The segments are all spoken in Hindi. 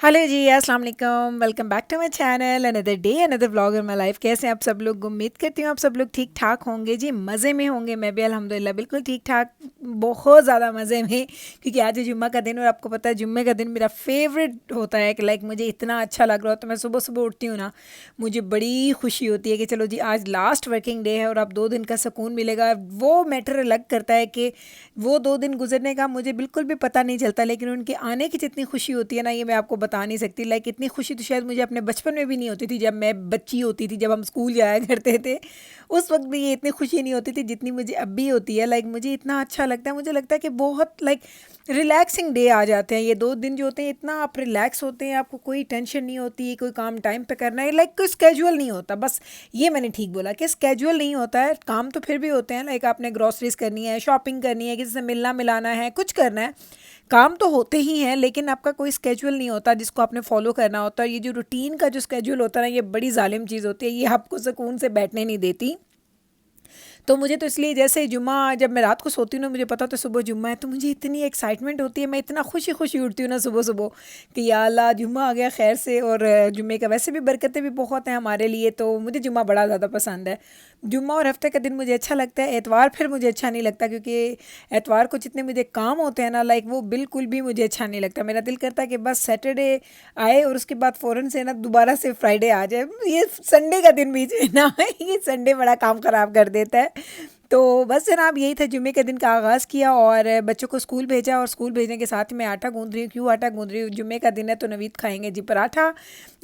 हेलो जी, अस्सलाम वालेकुम। Welcome back to my channel. Another day another vlog in my life. कैसे हैं आप सब लोग? उम्मीद करती हूँ आप सब लोग ठीक ठाक होंगे जी, मज़े में होंगे। मैं भी अल्हम्दुलिल्लाह बिल्कुल ठीक ठाक, बहुत ज़्यादा मज़े में, क्योंकि आज है जुम्मा का दिन और आपको पता है जुम्मे का दिन मेरा फेवरेट होता है कि लाइक मुझे इतना अच्छा लग रहा हो तो मैं सुबह सुबह उठती हूँ ना, मुझे बड़ी खुशी होती है कि चलो जी आज लास्ट वर्किंग डे है और अब 2 दिन का सुकून मिलेगा। वो मैटर अलग करता है कि वो 2 दिन गुजरने का मुझे बिल्कुल भी पता नहीं चलता, लेकिन उनके आने की जितनी खुशी होती है ना, ये मैं आपको बता नहीं सकती। लाइक इतनी खुशी तो शायद मुझे अपने बचपन में भी नहीं होती थी, जब मैं बच्ची होती थी, जब हम स्कूल जाया करते थे उस वक्त भी ये इतनी खुशी नहीं होती थी जितनी मुझे अब भी होती है। लाइक मुझे इतना अच्छा लगता है, मुझे लगता है कि बहुत लाइक रिलैक्सिंग डे आ जाते हैं ये 2 दिन जो होते हैं। इतना आप रिलैक्स होते हैं, आपको कोई टेंशन नहीं होती, कोई काम टाइम पे करना है, लाइक कोई स्केजुअल नहीं होता। बस ये मैंने ठीक बोला कि स्केजुअल नहीं होता है, काम तो फिर भी होते हैं। लाइक आपने ग्रॉसरीज करनी है, शॉपिंग करनी है, किसी से मिलना मिलाना है, कुछ करना है, काम तो होते ही हैं, लेकिन आपका कोई स्केजुअल नहीं होता जिसको आपने फॉलो करना होता है। ये जो रूटीन का जो स्केजुअल होता है ना, ये बड़ी जालिम चीज़ होती है, ये आपको सुकून से बैठने नहीं देती। तो मुझे तो इसलिए जैसे जुम्मा, जब मैं रात को सोती हूँ ना, मुझे पता तो सुबह जुम्मा है, तो मुझे इतनी एक्साइटमेंट होती है, मैं इतना खुशी खुशी उठती हूँ ना सुबह सुबह कि या अल्लाह जुम्मा आ गया खैर से। और जुम्मे का वैसे भी बरकतें भी बहुत हैं हमारे लिए, तो मुझे जुम्मा बड़ा ज़्यादा पसंद है। जुम्मा और हफ्ते का दिन मुझे अच्छा लगता है। एतवार फिर मुझे अच्छा नहीं लगता, क्योंकि एतवार को जितने मुझे काम होते हैं ना, लाइक वो बिल्कुल भी मुझे अच्छा नहीं लगता। मेरा दिल करता है कि बस सैटरडे आए और उसके बाद फ़ौरन से ना दोबारा से फ्राइडे आ जाए। ये संडे का दिन बीच में ना ये संडे बड़ा काम ख़राब कर देता है। तो बस जनाब यही था, जुम्मे के दिन का आगाज़ किया और बच्चों को स्कूल भेजा, और स्कूल भेजने के साथ ही मैं आटा गूंद रही हूँ। क्यों आटा गूंद रही हूँ? जुम्मे का दिन है तो नवीद खाएंगे जी पराठा।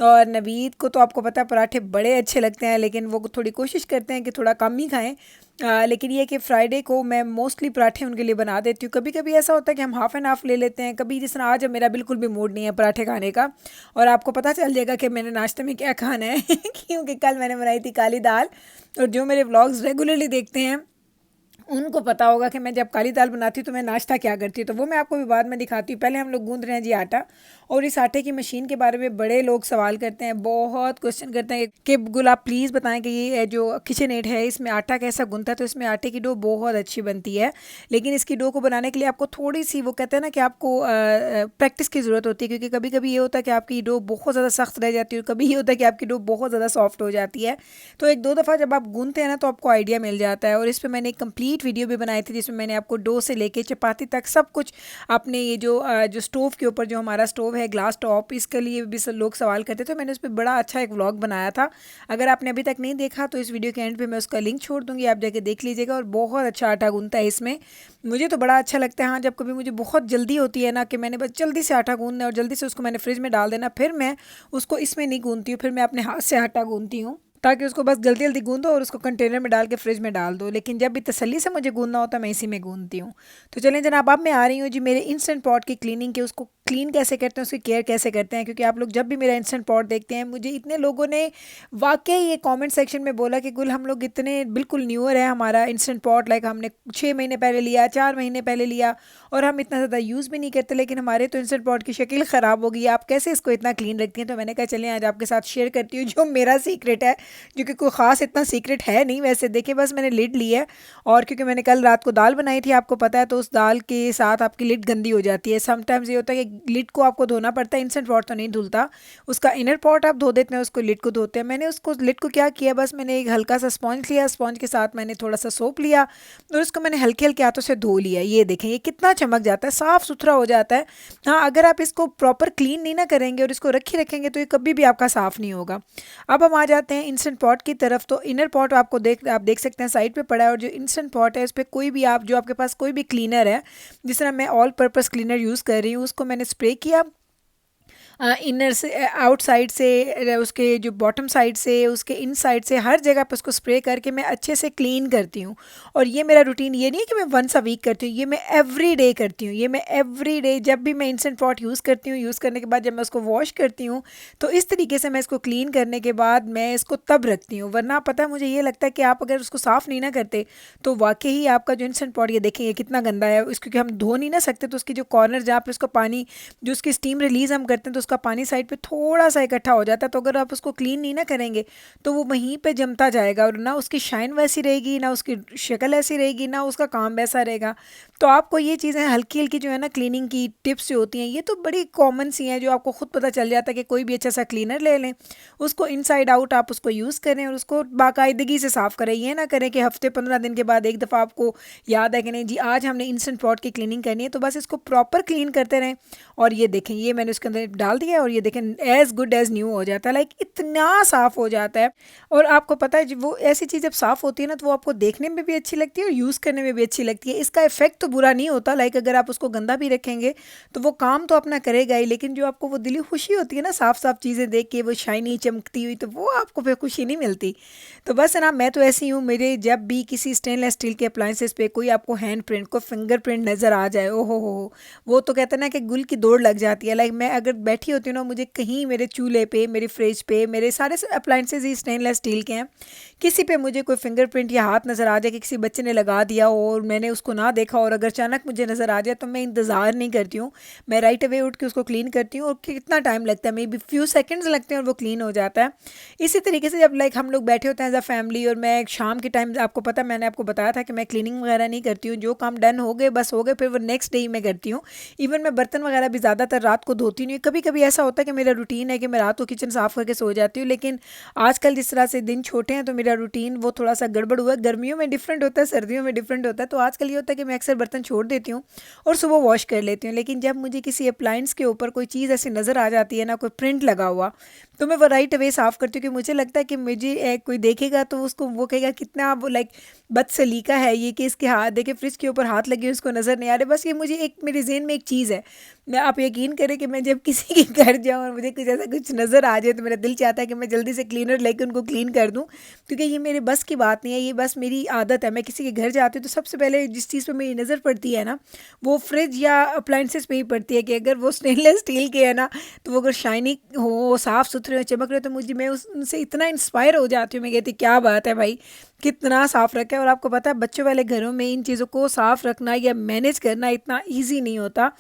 और नवीद को तो आपको पता है पराठे बड़े अच्छे लगते हैं, लेकिन वो थोड़ी कोशिश करते हैं कि थोड़ा कम ही खाएं। लेकिन ये कि फ्राइडे को मैं मोस्टली पराठे उनके लिए बना देती हूँ। कभी कभी ऐसा होता है कि हम हाफ़ एंड हाफ़ ले लेते हैं। कभी जिस तरह आज मेरा बिल्कुल भी मूड नहीं है पराठे खाने का, और आपको पता चल जाएगा कि मैंने नाश्ते में क्या खाना है क्योंकि कल मैंने बनाई थी काली दाल। और जो मेरे व्लॉग्स रेगुलरली देखते हैं उनको पता होगा कि मैं जब काली दाल बनाती हूँ तो मैं नाश्ता क्या करती हूँ, तो वो मैं आपको भी बाद में दिखाती हूँ। पहले हम लोग गूंद रहे हैं जी आटा। और इस आटे की मशीन के बारे में बड़े लोग सवाल करते हैं, बहुत क्वेश्चन करते हैं कि गुल आप प्लीज़ बताएं कि ये जो किचन एड है इसमें आटा कैसा गूंथता है। तो इसमें आटे की डो बहुत अच्छी बनती है, लेकिन इसकी डो को बनाने के लिए आपको थोड़ी सी, वो कहते हैं ना कि आपको प्रैक्टिस की ज़रूरत होती है, क्योंकि कभी कभी ये होता है कि आपकी डो बहुत ज़्यादा सख्त रह जाती है और कभी ये होता है कि आपकी डो बहुत ज़्यादा सॉफ्ट हो जाती है। तो एक दो दफ़ा जब आप गूंथते हैं ना तो आपको आइडिया मिल जाता है। और इस पर मैंने एक कंप्लीट वीडियो भी बनाई थी जिसमें मैंने आपको डो से लेके चपाती तक सब कुछ, आपने ये जो स्टोव के ऊपर, जो हमारा स्टोव है ग्लास टॉप, इसके लिए भी सब लोग सवाल करते, तो मैंने उस पर बड़ा अच्छा एक व्लॉग बनाया था। अगर आपने अभी तक नहीं देखा तो इस वीडियो के एंड पे मैं उसका लिंक छोड़ दूंगी, आप जाके देख लीजिएगा। और बहुत अच्छा आटा गूंथता है इसमें, मुझे तो बड़ा अच्छा लगता है। हाँ, जब कभी मुझे बहुत जल्दी होती है ना कि मैंने बस जल्दी से आटा गूंदना है और जल्दी से उसको मैंने फ्रिज में डाल देना, फिर मैं उसको इसमें नहीं गूंथती हूँ, फिर मैं अपने हाथ से आटा गूंथती हूँ, ताकि उसको बस जल्दी जल्दी गूंदो और उसको कंटेनर में डाल के फ्रिज में डाल दो। लेकिन जब भी तसल्ली से मुझे गूंदना होता है मैं इसी में गूंदती हूँ। तो चलें जनाब, अब मैं आ रही हूँ जी मेरे इंस्टेंट पॉट की क्लीनिंग के, उसको क्लीन कैसे करते हैं, उसकी केयर कैसे करते हैं। क्योंकि आप लोग जब भी मेरा इंस्टेंट पॉट देखते हैं, मुझे इतने लोगों ने वाकई ये कमेंट सेक्शन में बोला कि गुल हम लोग इतने बिल्कुल न्यूअर है हमारा इंस्टेंट पॉट, लाइक हमने 6 महीने पहले लिया, 4 महीने पहले लिया और हम इतना ज़्यादा यूज़ भी नहीं करते, लेकिन हमारे तो इंस्टेंट पॉट की शक्ल ख़राब हो गई, आप कैसे इसको इतना क्लीन रखती हैं। तो मैंने कहा चलें आज आपके साथ शेयर करती हूँ जो मेरा सीक्रेट है, जो कि कोई ख़ास इतना सीक्रेट है नहीं वैसे। देखिए बस मैंने लिड ली है, और क्योंकि मैंने कल रात को दाल बनाई थी आपको पता है, तो उस दाल के साथ आपकी लिड गंदी हो जाती है। समटाइम्स ये होता है कि लिड को आपको धोना पड़ता है, इंस्टेंट पॉट तो नहीं धुलता, उसका इनर पॉट आप धो देते हैं, उसको लिड को धोते हैं। मैंने उसको लिड को क्या किया, बस मैंने एक हल्का सा स्पॉन्ज लिया, स्पॉन्ज के साथ मैंने थोड़ा सा सोप लिया और उसको मैंने हल्के हल्के हाथों से धो लिया। ये देखें ये कितना चमक जाता है, साफ़ सुथरा हो जाता है। हाँ, अगर आप इसको प्रॉपर क्लीन नहीं ना करेंगे और इसको रखी रखेंगे तो ये कभी भी आपका साफ़ नहीं होगा। अब हम आ जाते हैं इंस्टेंट पॉट की तरफ। तो इनर पॉट आपको आप देख सकते हैं साइड पे पड़ा है, और जो इंस्टेंट पॉट है उस पर कोई भी आप, जो आपके पास कोई भी क्लीनर है, जिस तरह मैं ऑल पर्पस क्लीनर यूज़ कर रही हूँ, उसको मैंने स्प्रे किया इनर से, आउटसाइड से, उसके जो बॉटम साइड से, उसके इन साइड से, हर जगह पर उसको स्प्रे करके मैं अच्छे से क्लीन करती हूँ। और ये मेरा रूटीन ये नहीं है कि मैं वंस अ वीक करती हूँ, ये मैं एवरी डे करती हूँ। ये मैं एवरी डे जब भी मैं इंस्टेंट पॉट यूज़ करती हूँ, यूज़ करने के बाद जब मैं उसको वॉश करती हूँ, तो इस तरीके से मैं इसको क्लीन करने के बाद मैं इसको तब रखती हूँ। वरना पता है मुझे ये लगता है कि आप अगर उसको साफ़ नहीं ना करते तो वाकई ही आपका जो इंस्टेंट पॉट, ये देखें ये कितना गंदा है, इसको क्योंकि हम धो नहीं ना सकते, तो उसकी जो कॉर्नर जहाँ पे उसका पानी, जो उसकी स्टीम रिलीज़ हम करते हैं, तो उसका पानी साइड पे थोड़ा सा इकट्ठा हो जाता है। तो अगर आप उसको क्लीन नहीं ना करेंगे तो वो वहीं पे जमता जाएगा, और ना उसकी शाइन वैसी रहेगी, ना उसकी शक्ल ऐसी रहेगी, ना उसका काम वैसा रहेगा। तो आपको ये चीज़ें हल्की-हल्की जो है ना क्लीनिंग की टिप्स जो होती हैं, ये तो बड़ी कॉमन सी हैं, जो आपको खुद पता चल जाता है कि कोई भी अच्छा सा क्लीनर ले लें, उसको इनसाइड आउट आप उसको यूज़ करें और उसको बाकायदगी से साफ़ करें। ये ना करें कि हफ़्ते 15 दिन के बाद एक दफ़ा आपको याद है कि नहीं जी आज हमने इंस्टेंट पॉट की क्लीनिंग करनी है, तो बस इसको प्रॉपर क्लीन करते रहें। और ये देखें, ये मैंने उसके अंदर डाल दिया और ये देखें एज़ गुड एज़ न्यू हो जाता है, लाइक इतना साफ़ हो जाता है। और आपको पता है वो ऐसी चीज़ जब साफ़ होती है ना, तो वो आपको देखने में भी अच्छी लगती है और यूज़ करने में भी अच्छी लगती है। इसका इफ़ेक्ट तो बुरा नहीं होता, लाइक अगर आप उसको गंदा भी रखेंगे तो वो काम तो अपना करेगा ही, लेकिन जो आपको वो दिली खुशी होती है ना साफ़ साफ़ चीज़ें देख के, वो शाइनी चमकती हुई, तो वो आपको फिर खुशी नहीं मिलती। तो बस है ना, मैं तो ऐसी हूँ, मेरे जब भी किसी स्टेनलेस स्टील के अप्लाइंसेस पे कोई आपको हैंड प्रिंट को फिंगर प्रिंट नज़र आ जाए, ओहो हो, वो तो कहते हैं ना कि गुल की दौड़ लग जाती है। लाइक मैं अगर बैठी होती हूँ ना, मुझे कहीं मेरे चूल्हे पे, मेरे फ्रिज पे, मेरे सारे अप्लाइंसेस ही स्टेनलेस स्टील के हैं, किसी पे मुझे कोई फिंगरप्रिंट या हाथ नज़र आ जाए कि किसी बच्चे ने लगा दिया और मैंने उसको ना देखा, और अगर अचानक मुझे नज़र आ जाए, तो मैं इंतज़ार नहीं करती हूँ, मैं राइट अवे उठ के उसको क्लीन करती हूँ। और कितना टाइम लगता है, मे बी फ्यू सेकेंड्स लगते हैं और वो क्लीन हो जाता है। इसी तरीके से जब लाइक हम लोग बैठे होते हैं एज अ फैमिली, और मैं शाम के टाइम, आपको पता, मैंने आपको बताया था कि मैं क्लीनिंग वगैरह नहीं करती हूँ, जो काम डन हो गए बस हो गए, फिर वो नेक्स्ट डे ही मैं करती हूँ। इवन मैं बर्तन वगैरह भी ज़्यादातर रात को धोती नहीं हूँ। कभी कभी ऐसा होता है कि मेरा रूटीन है कि मैं रात को किचन साफ़ करके सो जाती हूँ, लेकिन आजकल जिस तरह से दिन छोटे हैं तो मेरा रूटीन वो थोड़ा सा गड़बड़ हुआ है। गर्मियों में डिफरेंट होता है, सर्दियों में डिफरेंट होता है, तो आजकल ये होता है कि मैं अक्सर बर्तन छोड़ देती हूँ और सुबह वॉश कर लेती हूँ। लेकिन जब मुझे किसी अप्लाइंस के ऊपर कोई चीज़ ऐसी नज़र आ जाती है ना, कोई प्रिंट लगा हुआ, तो मैं वो राइट अवे साफ़ करती हूँ, कि मुझे लगता है कि मुझे कोई देखेगा तो उसको वो कहेगा कितना वो लाइक बदसलीका है ये, कि इसके हाथ देखे फ्रिज के ऊपर हाथ लगे उसको नज़र नहीं आ रहे। बस ये मुझे एक मेरे ज़हन में एक चीज़ है, मैं, आप यकीन करें कि मैं जब किसी के घर जाऊँ और मुझे कुछ ऐसा कुछ नज़र आ जाए, तो मेरा दिल चाहता है कि मैं जल्दी से क्लीनर लेके उनको क्लीन कर दूँ, क्योंकि ये मेरे बस की बात नहीं है, ये बस मेरी आदत है। मैं किसी के घर जाती हूँ तो सबसे पहले जिस चीज़ पे मेरी नज़र पड़ती है ना, वो फ्रिज या अप्लाइंसेस पे ही पड़ती है, कि अगर वो स्टेनलेस स्टील के है ना, तो वो अगर शाइनी हो, साफ़ सुथरे हो, चमक रहे हो, तो मुझे, मैं उनसे इतना इंस्पायर हो जाती हूँ। मैं कहती क्या बात है भाई, कितना साफ़ रखा है। और आपको पता है बच्चों वाले घरों में इन चीज़ों को साफ़ रखना या मैनेज करना इतना ईजी नहीं होता,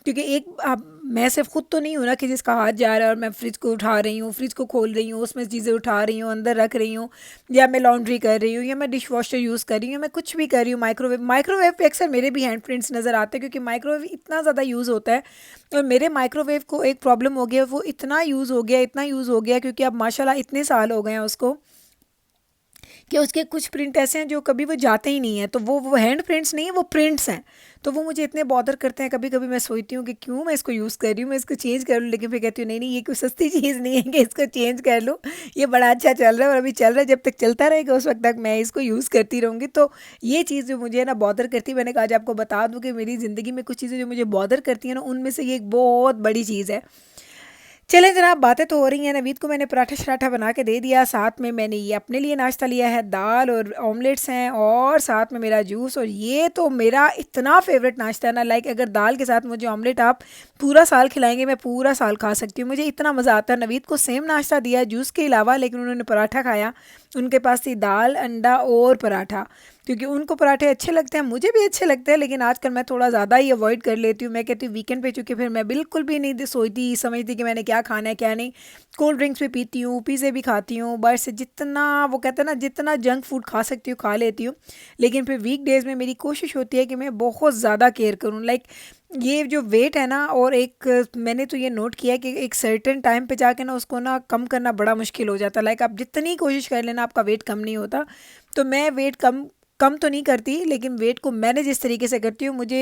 क्योंकि एक आप, मैं सिर्फ खुद तो नहीं हूँ ना कि जिसका हाथ जा रहा है और मैं फ्रिज को उठा रही हूँ, फ्रिज को खोल रही हूँ, उसमें चीज़ें उठा रही हूँ, अंदर रख रही हूँ, या मैं लॉन्ड्री कर रही हूँ, या मैं डिश वॉशर यूज़ कर रही हूँ, मैं कुछ भी कर रही हूँ। माइक्रोवेव पे अक्सर मेरे भी हैंड प्रिंट्स नज़र आते हैं, क्योंकि माइक्रोवेव इतना ज़्यादा यूज़ होता है। और मेरे माइक्रोवेव को एक प्रॉब्लम हो गया, वो इतना यूज़ हो गया, इतना यूज़ हो गया, क्योंकि अब माशाल्लाह इतने साल हो गए हैं उसको, कि उसके कुछ प्रिंट ऐसे हैं जो कभी वो जाते ही नहीं हैं। तो वो हैंड प्रिंट्स नहीं है, वो प्रिंट्स हैं। तो वो मुझे इतने बॉदर करते हैं, कभी कभी मैं सोचती हूँ कि क्यों मैं इसको यूज़ कर रही हूँ, मैं इसको चेंज कर लूँ, लेकिन फिर कहती हूँ नहीं नहीं, ये कोई सस्ती चीज़ नहीं है कि इसको चेंज कर लूँ, ये बड़ा अच्छा चल रहा है और अभी चल रहा है, जब तक चलता रहेगा उस वक्त तक मैं इसको यूज़ करती रहूँगी। तो ये चीज़ जो मुझे ना बॉदर करती है, मैंने कहा आज आपको बता दूँ कि मेरी ज़िंदगी में कुछ चीज़ें जो मुझे बॉदर करती हैं ना, उनमें से ये एक बहुत बड़ी चीज़ है। चलें जनाब, बातें तो हो रही हैं। नवीद को मैंने पराठा शराठा बना के दे दिया, साथ में मैंने ये अपने लिए नाश्ता लिया है, दाल और ऑमलेट्स हैं, और साथ में मेरा जूस। और ये तो मेरा इतना फेवरेट नाश्ता है ना, लाइक अगर दाल के साथ मुझे ऑमलेट आप पूरा साल खिलाएंगे, मैं पूरा साल खा सकती हूँ, मुझे इतना मज़ा आता है। नवीद को सेम नाश्ता दिया जूस के अलावा, लेकिन उन्होंने पराठा खाया। उनके पास थी दाल, अंडा और पराठा, क्योंकि उनको पराठे अच्छे लगते हैं, मुझे भी अच्छे लगते हैं, लेकिन आजकल मैं थोड़ा ज़्यादा ही अवॉइड कर लेती हूँ। मैं कहती हूँ वीकेंड पे, चूँकि फिर मैं बिल्कुल भी नहीं सोचती समझती कि मैंने क्या खाना है क्या नहीं। कोल्ड ड्रिंक्स भी पीती हूँ, पिज़्ज़े भी खाती हूँ, बाहर से जितना वो कहते हैं ना, जितना जंक फूड खा सकती हूँ खा लेती हूँ। लेकिन फिर वीक डेज़ में मेरी कोशिश होती है कि मैं बहुत ज़्यादा केयर करूँ, लाइक ये जो वेट है ना, और एक मैंने तो ये नोट किया है कि एक सर्टेन टाइम पे जाके ना उसको ना कम करना बड़ा मुश्किल हो जाता है। लाइक आप जितनी कोशिश कर लेना, आपका वेट कम नहीं होता। तो मैं वेट कम कम तो नहीं करती, लेकिन वेट को मैनेज इस तरीके से करती हूँ। मुझे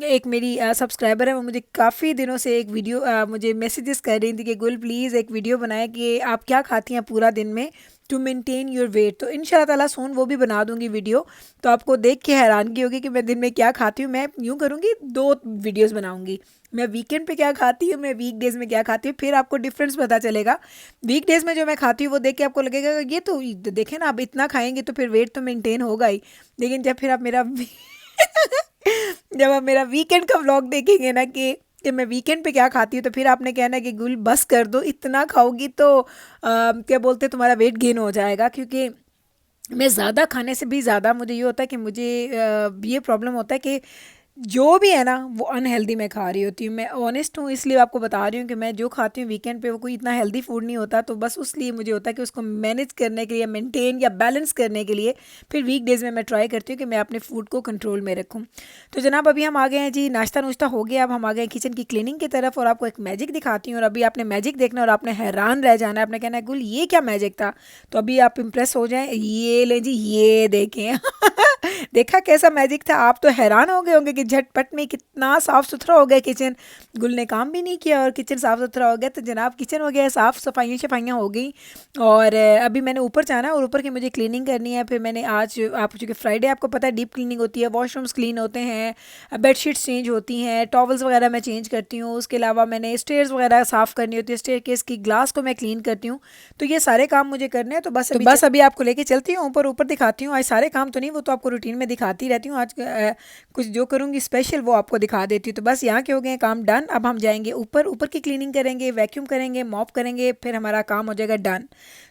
एक मेरी सब्सक्राइबर है, वो मुझे काफ़ी दिनों से एक वीडियो मुझे मैसेजेस कर रही थी कि गुल प्लीज़ एक वीडियो बनाए कि आप क्या खाती हैं पूरा दिन में टू मेंटेन योर वेट। तो इंशाल्लाह ताला सून वो भी बना दूंगी वीडियो, तो आपको देख के हैरानगी होगी कि मैं दिन में क्या खाती हूँ। मैं यूँ करूँगी, 2 वीडियोस बनाऊँगी, मैं वीकेंड पे क्या खाती हूँ, मैं वीक डेज़ में क्या खाती हूँ, फिर आपको डिफरेंस पता चलेगा। वीक डेज़ में जो मैं खाती हूँ वो देख के आपको लगेगा ये तो देखें ना, आप इतना खाएंगे तो फिर वेट तो मेंटेन होगा ही। लेकिन जब फिर आप मेरा जब आप मेरा वीकेंड का व्लॉग देखेंगे ना कि मैं वीकेंड पे क्या खाती हूँ, तो फिर आपने कहना कि गुल बस कर दो, इतना खाओगी तो क्या बोलते हैं, तुम्हारा वेट गेन हो जाएगा। क्योंकि मैं ज़्यादा खाने से भी ज़्यादा मुझे ये होता है कि मुझे ये प्रॉब्लम होता है कि जो भी है ना वो अनहेल्दी मैं खा रही होती हूँ। मैं ऑनेस्ट हूँ, इसलिए आपको बता रही हूँ कि मैं जो खाती हूँ वीकेंड पे वो कोई इतना हेल्दी फूड नहीं होता, तो बस उसलिए मुझे होता है कि उसको मैनेज करने के लिए, मेंटेन या बैलेंस करने के लिए फिर वीकडेज़ में मैं ट्राई करती हूँ कि मैं अपने फूड को कंट्रोल में रखूँ। तो जनाब अभी हम आ गए हैं जी, नाश्ता नुश्ता हो गया, अब हम आ गए हैं किचन की क्लीनिंग की तरफ, और आपको एक मैजिक दिखाती हूँ। और अभी आपने मैजिक देखना और आपने हैरान रह जाना है, आपने कहना है गुल ये क्या मैजिक था। तो अभी आप इम्प्रेस हो जाएं, ये लें जी, ये देखें। देखा कैसा मैजिक था, आप तो हैरान हो गए होंगे कि झटपट में कितना साफ़ सुथरा हो गया किचन। गुल ने काम भी नहीं किया और किचन साफ़ सुथरा हो गया। तो जनाब किचन हो गया साफ़, सफाइयाँ शफाइयाँ हो गई। और अभी मैंने ऊपर जाना है और ऊपर की मुझे क्लीनिंग करनी है। फिर मैंने आज, आप चूँकि फ्राइडे आपको पता है डीप क्लीनिंग होती है, वॉशरूम्स क्लीन होते हैं, बेडशीट्स चेंज होती हैं, टॉवल्स वगैरह मैं चेंज करती हूँ। उसके अलावा मैंने स्टेयर्स वगैरह साफ़ करनी होती है, स्टेयर केस की ग्लास को मैं क्लीन करती हूँ। तो ये सारे काम मुझे करने हैं। तो बस अभी आपको लेके चलती हूँ ऊपर, ऊपर दिखाती हूँ। आज सारे काम तो नहीं, वो तो आपको रूटीन में दिखाती रहती हूँ। आज कुछ जो करूँगी स्पेशल वो आपको दिखा देती हूँ। तो बस यहाँ के हो गए काम डन। अब हम जाएंगे ऊपर, ऊपर की क्लीनिंग करेंगे, वैक्यूम करेंगे, मॉप करेंगे, फिर हमारा काम हो जाएगा डन।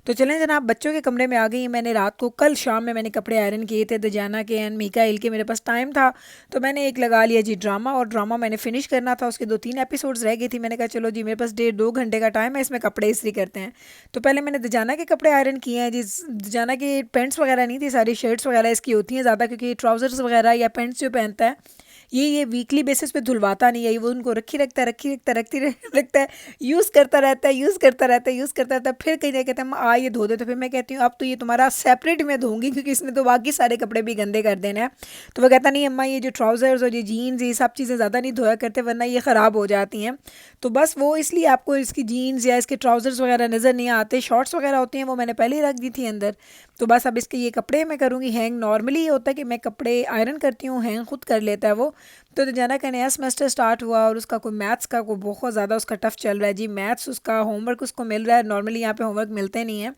तो चलें जनाब, बच्चों के कमरे में आ गई। मैंने रात को, कल शाम में मैंने कपड़े आयरन किए थे दजाना के एंड मीकाइल के, मेरे पास टाइम था तो मैंने एक लगा लिया जी ड्रामा। और ड्रामा मैंने फिनिश करना था, उसके 2-3 एपिसोड्स रह गई थी। मैंने कहा चलो जी मेरे पास 1.5-2 घंटे का टाइम है, इसमें कपड़े इस्त्री करते हैं। तो पहले मैंने दजाना के कपड़े आयरन किए हैं जी। दजाना की पैंट्स वगैरह नहीं थी, सारी शर्ट्स वगैरह इसकी होती हैं ज़्यादा, क्योंकि ट्राउज़र्स वगैरह या पैंट्स जो पहनता है ये वीकली बेसिस पे धुलवाता नहीं है, ये वो उनको रखी रखता है, रखता है, यूज़ करता रहता है, यूज़ करता रहता है। फिर कहीं ना कहते हैं आ ये धो दे, तो फिर मैं कहती हूँ अब तो ये तुम्हारा सेपरेट मैं धोऊंगी, क्योंकि इसने तो बाकी सारे कपड़े भी गंदे कर देने हैं। तो वो कहता नहीं अम्मा, ये जो ट्राउज़र्स और ये जीन्स ये सब चीज़ें ज़्यादा नहीं धोया करते वरना ये ख़राब हो जाती हैं। तो बस वो इसलिए आपको इसकी जीन्स या इसके ट्राउज़र्स वगैरह नज़र नहीं आते। शॉर्ट्स वगैरह होती हैं वो मैंने पहले ही रख दी थी अंदर। तो बस अब इसके ये कपड़े मैं करूँगी हैंग। नॉर्मली ये होता है कि मैं कपड़े आयरन करती हूँ, हैंग खुद कर लेता है वो। तो जाना का नया सेमेस्टर स्टार्ट हुआ और उसका कोई मैथ्स का कोई बहुत ज़्यादा उसका टफ़ चल रहा है जी। मैथ्स उसका होमवर्क उसको मिल रहा है, नॉर्मली यहाँ पे होमवर्क मिलते नहीं हैं।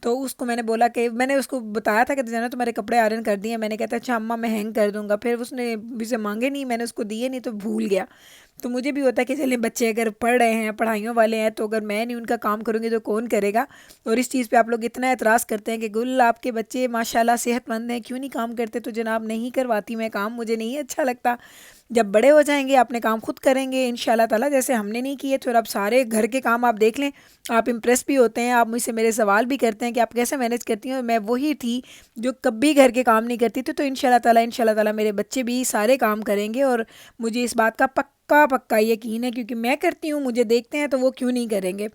तो उसको मैंने बोला कि मैंने उसको बताया था कि जाना तुम्हारे कपड़े आयरन कर दिए। मैंने कहता अच्छा अम्मा मैं हैंग कर दूँगा। फिर उसने मुझसे मांगे नहीं, मैंने उसको दिए नहीं तो भूल गया। तो मुझे भी होता है कि चलिए बच्चे अगर पढ़ रहे हैं, पढ़ाइयों वाले हैं, तो अगर मैं नहीं उनका काम करूँगी तो कौन करेगा। और इस चीज़ पे आप लोग इतना एतराज़ करते हैं कि गुल आपके बच्चे माशाल्लाह सेहतमंद हैं, क्यों नहीं काम करते। तो जनाब नहीं करवाती मैं काम, मुझे नहीं अच्छा लगता। जब बड़े हो जाएंगे अपने काम खुद करेंगे इंशाल्लाह ताला, जैसे हमने नहीं किए। तो अब सारे घर के काम आप देख लें, आप इम्प्रेस भी होते हैं, आप मुझसे मेरे सवाल भी करते हैं कि आप कैसे मैनेज करती हैं। और मैं वही थी जो कभी घर के काम नहीं करती थी। तो इंशाल्लाह ताला मेरे बच्चे भी सारे काम करेंगे, और मुझे इस बात का पक्का पक्का यकीन है, क्योंकि मैं करती हूँ, मुझे देखते हैं तो वो क्यों नहीं करेंगे।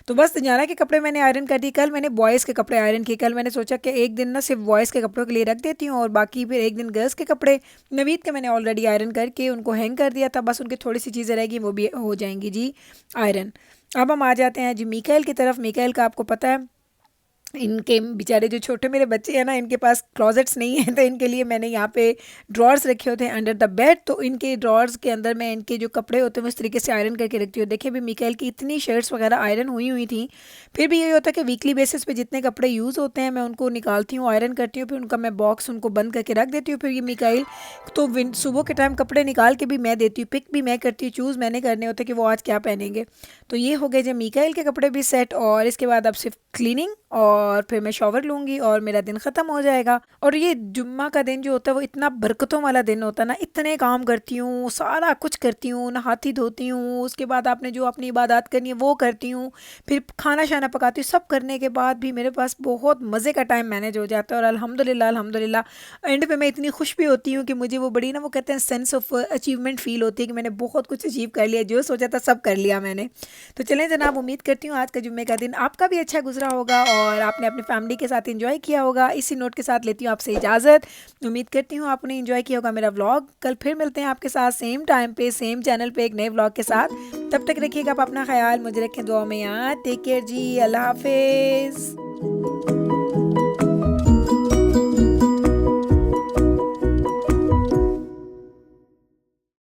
तो बस जाना के कपड़े मैंने आयरन कर दिए। कल मैंने बॉयज़ के कपड़े आयरन किए। कल मैंने सोचा कि एक दिन ना सिर्फ बॉयज़ के कपड़ों के लिए रख देती हूँ और बाकी फिर एक दिन गर्ल्स के कपड़े। नवीद के मैंने ऑलरेडी आयरन करके उनको हैंग कर दिया था, बस उनकी थोड़ी सी चीज़ें रहेगी वो भी हो जाएंगी जी आयरन। अब हम आ जाते हैं जी मीकाइल की तरफ। मीकाइल का आपको पता है इनके बेचारे जो छोटे मेरे बच्चे हैं ना, इनके पास क्लोजेट्स नहीं है, तो इनके लिए मैंने यहाँ पे ड्रॉर्स रखे होते हैं अंडर द बेड। तो इनके ड्रॉर्स के अंदर मैं इनके जो कपड़े होते हैं वो इस तरीके से आयरन करके रखती हूँ। देखिए अभी मिकाइल की इतनी शर्ट्स वगैरह आयरन हुई थी। फिर भी यही होता है कि वीकली बेसिस पे जितने कपड़े यूज़ होते हैं मैं उनको निकालती हूँ, आयरन करती हूँ, फिर उनका मैं बॉक्स उनको बंद करके रख देती हूँ। फिर ये मिकाइल तो सुबह के टाइम कपड़े निकाल के भी मैं देती हूँ, पिक भी मैं करती हूँ, चूज़ मैंने करने होते कि वो आज क्या पहनेंगे। तो ये हो गए जब मिकाइल के कपड़े भी सेट, और इसके बाद अब सिर्फ क्लीनिंग और फिर मैं शॉवर लूँगी और मेरा दिन ख़त्म हो जाएगा। और ये जुम्मा का दिन जो होता है वो इतना बरकतों वाला दिन होता है ना, इतने काम करती हूँ, सारा कुछ करती हूँ, नहाती धोती हूँ, उसके बाद आपने जो अपनी इबादत करनी है वो करती हूँ, फिर खाना शाना पकाती हूँ। सब करने के बाद भी मेरे पास बहुत मज़े का टाइम मैनेज हो जाता है। और अल्हम्दुलिल्लाह अल्हम्दुलिल्लाह एंड पे मैं इतनी खुश भी होती हूँ कि मुझे वो बड़ी ना, वो कहते हैं सेंस ऑफ अचीवमेंट फ़ील होती है कि मैंने बहुत कुछ अचीव कर लिया, जो सोचा था सब कर लिया मैंने। तो चलें जनाब, उम्मीद करती हूँ आज का जुम्मे का दिन आपका भी अच्छा गुजरा होगा और आपने अपनी फैमिली के साथ एंजॉय किया होगा। इसी नोट के साथ लेती हूँ आपसे इजाज़त। उम्मीद करती हूँ आपने एंजॉय किया होगा मेरा व्लॉग। कल फिर मिलते हैं आपके साथ सेम टाइम पे सेम चैनल पे एक नए व्लॉग के साथ। तब तक रखिएगा आप अपना ख्याल, मुझे रखें दुआ में याद। टेक केयर जी, अल्लाह हाफिज़।